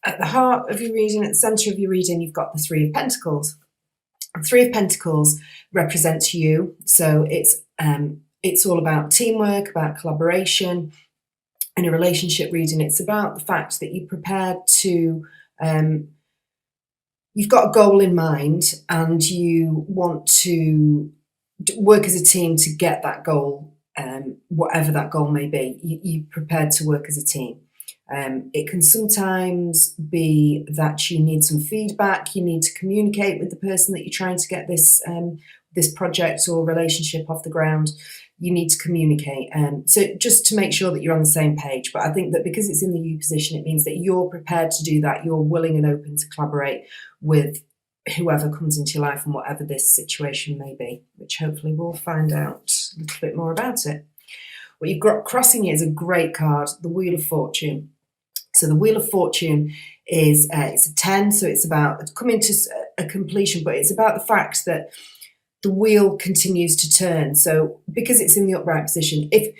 at the heart of your reading, at the centre of your reading, you've got the Three of Pentacles. The Three of Pentacles represents you, so it's all about teamwork, about collaboration. In a relationship reading, it's about the fact that you're prepared to, you've got a goal in mind and you want to work as a team to get that goal, whatever that goal may be. You're prepared to work as a team. It can sometimes be that you need some feedback, you need to communicate with the person that you're trying to get this project or relationship off the ground. You need to communicate. So just to make sure that you're on the same page. But I think that because it's in the you position, it means that you're prepared to do that. You're willing and open to collaborate with whoever comes into your life and whatever this situation may be, which hopefully we'll find out a little bit more about it. What you've got crossing it is a great card, the Wheel of Fortune. So the Wheel of Fortune is it's a 10, so it's about coming to a completion, but it's about the fact that the wheel continues to turn. So because it's in the upright position, if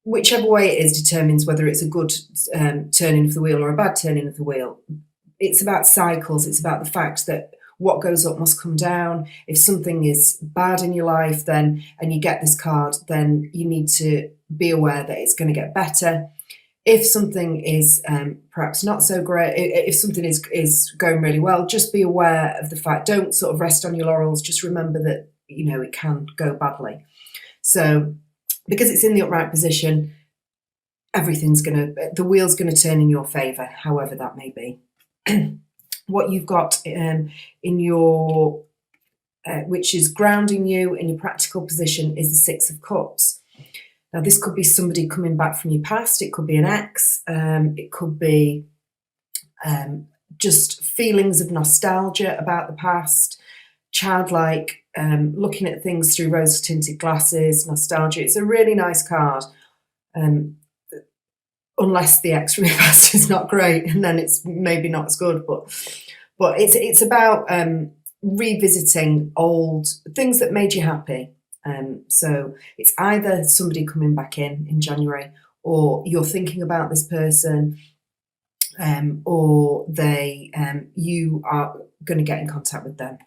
whichever way it is determines whether it's a good turning of the wheel or a bad turning of the wheel. It's about cycles. It's about the fact that what goes up must come down. If something is bad in your life, then, and you get this card, then you need to be aware that it's going to get better. If something is perhaps not so great, if something is going really well, just be aware of the fact. Don't sort of rest on your laurels. Just remember that, you know, it can go badly. So because it's in the upright position, the wheel's going to turn in your favour, however that may be. What you've got in your, which is grounding you in your practical position, is the Six of Cups. Now, this could be somebody coming back from your past. It could be an ex. It could be just feelings of nostalgia about the past, childlike, looking at things through rose-tinted glasses, nostalgia. It's a really nice card, unless the ex from your past is not great, and then it's maybe not as good. But it's about revisiting old things that made you happy. So it's either somebody coming back in January, or you're thinking about this person, or you are going to get in contact with them.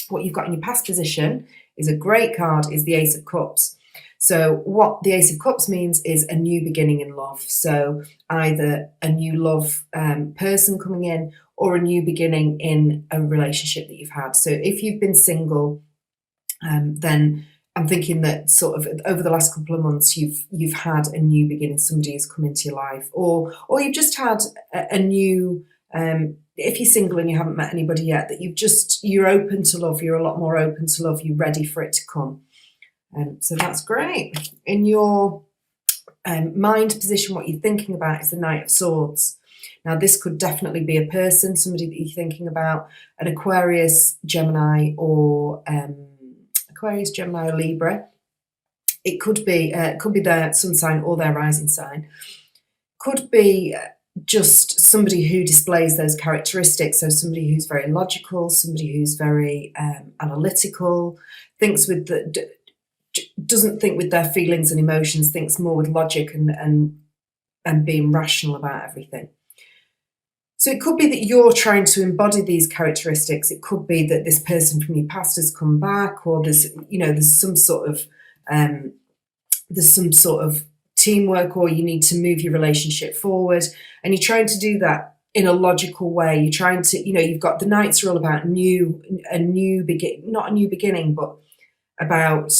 What you've got in your past position is a great card, is the Ace of Cups. So what the Ace of Cups means is a new beginning in love. So either a new love person coming in, or a new beginning in a relationship that you've had. So if you've been single, then I'm thinking that sort of over the last couple of months you've had a new beginning. Somebody has come into your life, or you've just had a new. If you're single and you haven't met anybody yet, that you're open to love. You're a lot more open to love. You're ready for it to come. So that's great. In your mind position, what you're thinking about is the Knight of Swords. Now, this could definitely be a person, somebody that you're thinking about, an Aquarius, Gemini, or Libra. It could be their sun sign or their rising sign. Could be just somebody who displays those characteristics. So somebody who's very logical, somebody who's very analytical, doesn't think with their feelings and emotions, thinks more with logic and being rational about everything. So it could be that you're trying to embody these characteristics. It could be that this person from your past has come back, or there's some sort of teamwork, or you need to move your relationship forward, and you're trying to do that in a logical way. You're trying to, you've got the Knights are all about not a new beginning, but about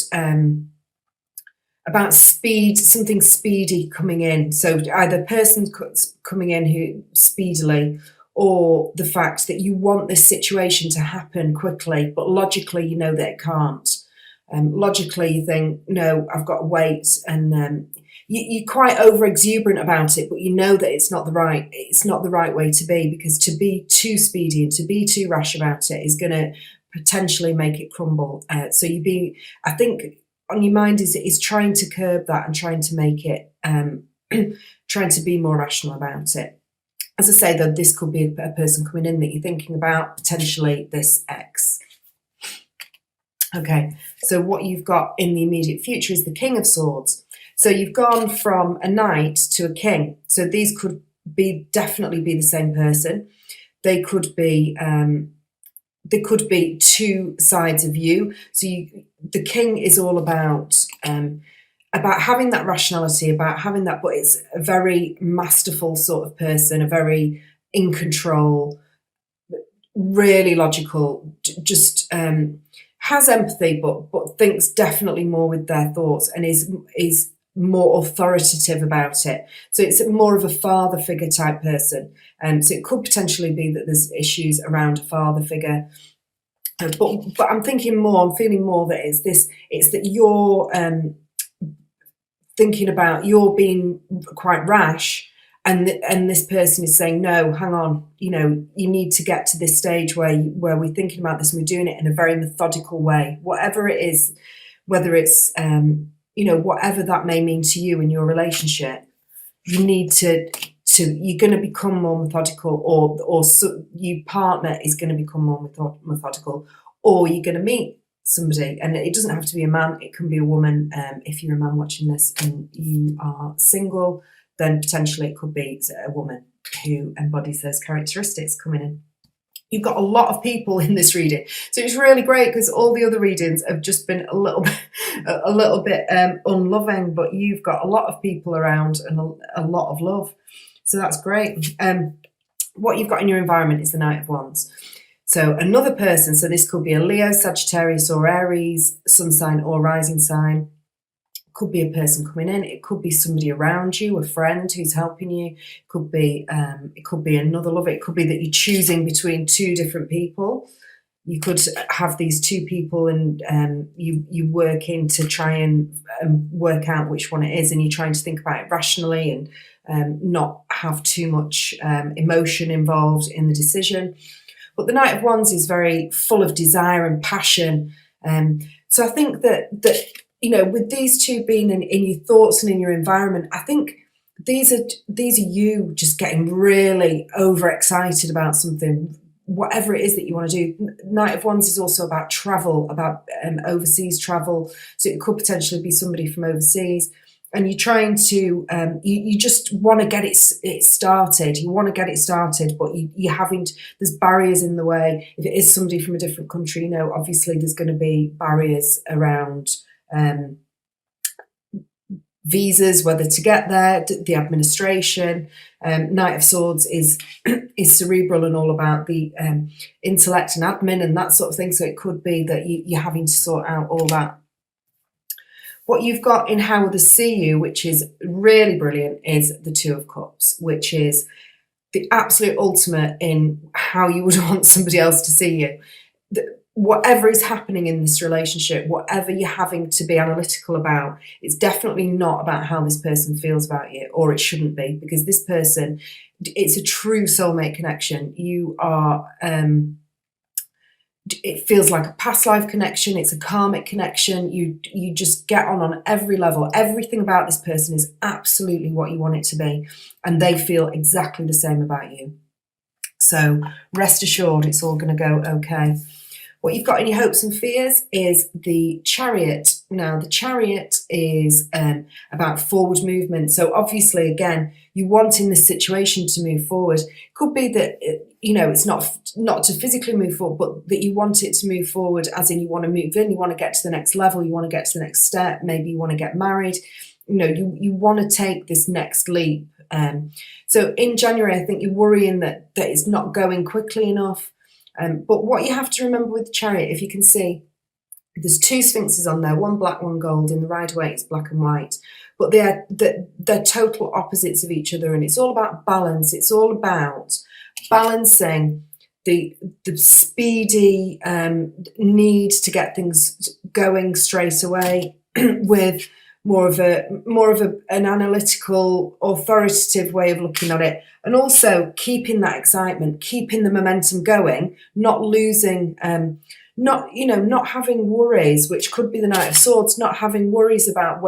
speed, something speedy coming in. So either person coming in who speedily, or the fact that you want this situation to happen quickly, but logically you know that it can't. Logically you think, no, I've got to wait, and you're quite over exuberant about it, but you know that it's not the right way to be, because to be too speedy and to be too rash about it is going to potentially make it crumble. So I think on your mind is trying to curb that and trying to make it, trying to be more rational about it. As I say, though, this could be a person coming in that you're thinking about, potentially this ex. Okay, so what you've got in the immediate future is the King of Swords. So you've gone from a knight to a king. So these could definitely be the same person. They could be two sides of you. So the king is all about having that rationality, about having that, but it's a very masterful sort of person, a very in control, really logical, just has empathy, but thinks definitely more with their thoughts, and is more authoritative about it. So it's more of a father figure type person. So it could potentially be that there's issues around a father figure. But I'm feeling more that it's that you're thinking about, you're being quite rash, and this person is saying, no, hang on, you need to get to this stage where we're thinking about this and we're doing it in a very methodical way, whatever it is, whether it's whatever that may mean to you in your relationship. You need to you're going to become more methodical, or your partner is going to become more methodical, or you're going to meet somebody, and it doesn't have to be a man, it can be a woman. If you're a man watching this and you are single, then potentially it could be a woman who embodies those characteristics coming in. You've got a lot of people in this reading, so it's really great, because all the other readings have just been a little bit unloving, but you've got a lot of people around and a lot of love, so that's great. What you've got in your environment is the Knight of Wands. So another person, so this could be a Leo, Sagittarius or Aries, sun sign or rising sign. Could be a person coming in. It could be somebody around you, a friend who's helping you. It could be another lover. It could be that you're choosing between two different people. You could have these two people, and you work in to try and work out which one it is, and you're trying to think about it rationally and not have too much emotion involved in the decision. But the Knight of Wands is very full of desire and passion. So I think that with these two being in your thoughts and in your environment, I think these are you just getting really overexcited about something, whatever it is that you want to do. Knight of Wands is also about travel, about overseas travel. So it could potentially be somebody from overseas. And you're trying to, you just want to get it started. You want to get it started, but there's barriers in the way. If it is somebody from a different country, obviously there's going to be barriers around visas, whether to get there, the administration. Knight of Swords is cerebral and all about the intellect and admin and that sort of thing. So it could be that you're having to sort out all that. What you've got in How Others See You, which is really brilliant, is the Two of Cups, which is the absolute ultimate in how you would want somebody else to see you. Whatever is happening in this relationship, whatever you're having to be analytical about, it's definitely not about how this person feels about you, or it shouldn't be, because this person, it's a true soulmate connection. You are... it feels like a past life connection. It's a karmic connection. You just get on every level. Everything about this person is absolutely what you want it to be, and they feel exactly the same about you. So rest assured, it's all going to go okay. What you've got in your hopes and fears is the Chariot. Now, the Chariot is about forward movement. So obviously, again, you want in this situation to move forward. Could be that, it's not to physically move forward, but that you want it to move forward, as in you want to move in, you want to get to the next level, you want to get to the next step, maybe you want to get married. You want to take this next leap. So in January, I think you're worrying that it's not going quickly enough. But what you have to remember with the Chariot, if you can see, there's two sphinxes on there, one black, one gold. In the Rider-Waite, it's black and white. But they're total opposites of each other, and it's all about balance. It's all about balancing the speedy need to get things going straight away with more of an analytical, authoritative way of looking at it, and also keeping that excitement, keeping the momentum going, not losing, not having worries, which could be the Knight of Swords, not having worries about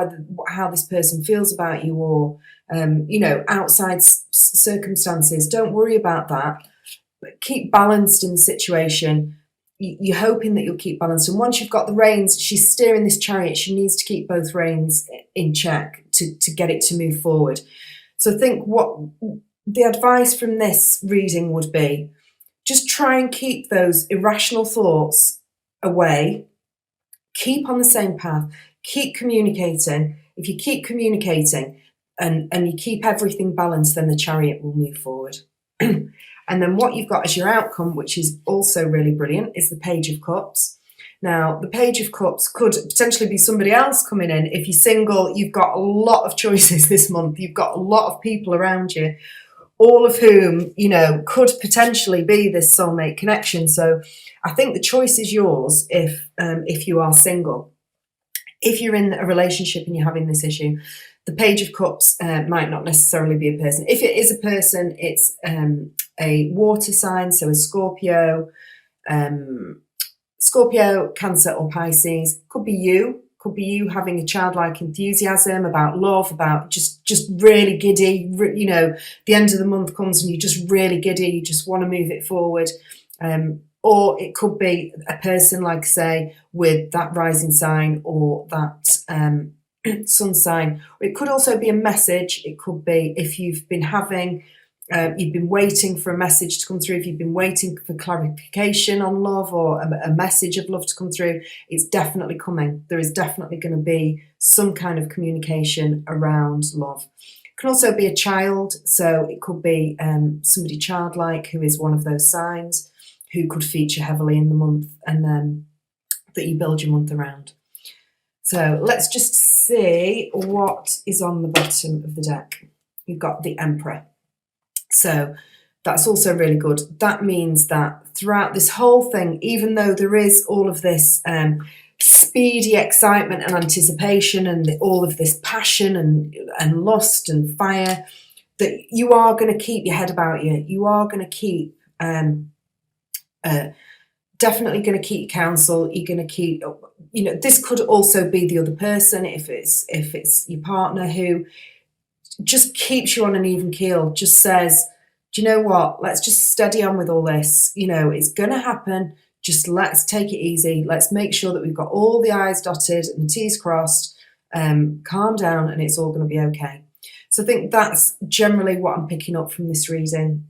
how this person feels about you, or outside circumstances. Don't worry about that, but keep balanced in the situation. You're hoping that you'll keep balanced. And once you've got the reins, she's steering this Chariot, she needs to keep both reins in check to get it to move forward. So think the advice from this reading would be just try and keep those irrational thoughts away, keep on the same path, keep communicating. If you keep communicating and you keep everything balanced, then the chariot will move forward. And then what you've got as your outcome, which is also really brilliant, is the Page of Cups. Now, the Page of Cups could potentially be somebody else coming in. If you're single, you've got a lot of choices this month. You've got a lot of people around you, all of whom, you know, could potentially be this soulmate connection. So I think the choice is yours if you are single. If you're in a relationship and you're having this issue, the Page of Cups might not necessarily be a person. If it is a person, it's a water sign, so a Scorpio, Cancer or Pisces. Could be you having a childlike enthusiasm about love, about just really giddy, you know, the end of the month comes and you're just really giddy, you just want to move it forward. Or it could be a person, like say, with that rising sign or that sun sign. Or it could also be a message. It could be if you've been having, you've been waiting for a message to come through, if you've been waiting for clarification on love or a message of love to come through, it's definitely coming. There is definitely going to be some kind of communication around love. It can also be a child. So it could be somebody childlike who is one of those signs, who could feature heavily in the month, and that you build your month around. So let's just see what is on the bottom of the deck. You've got the Emperor. So that's also really good. That means that throughout this whole thing, even though there is all of this speedy excitement and anticipation and all of this passion and lust and fire, that you are going to keep your head about you. You are going to keep... definitely going to keep your counsel. You're going to keep, you know, this could also be the other person, if it's your partner, who just keeps you on an even keel, just says, do you know what, let's just steady on with all this, you know, it's going to happen, just let's take it easy, let's make sure that we've got all the I's dotted and the T's crossed, calm down, and it's all going to be okay. So I think that's generally what I'm picking up from this reading.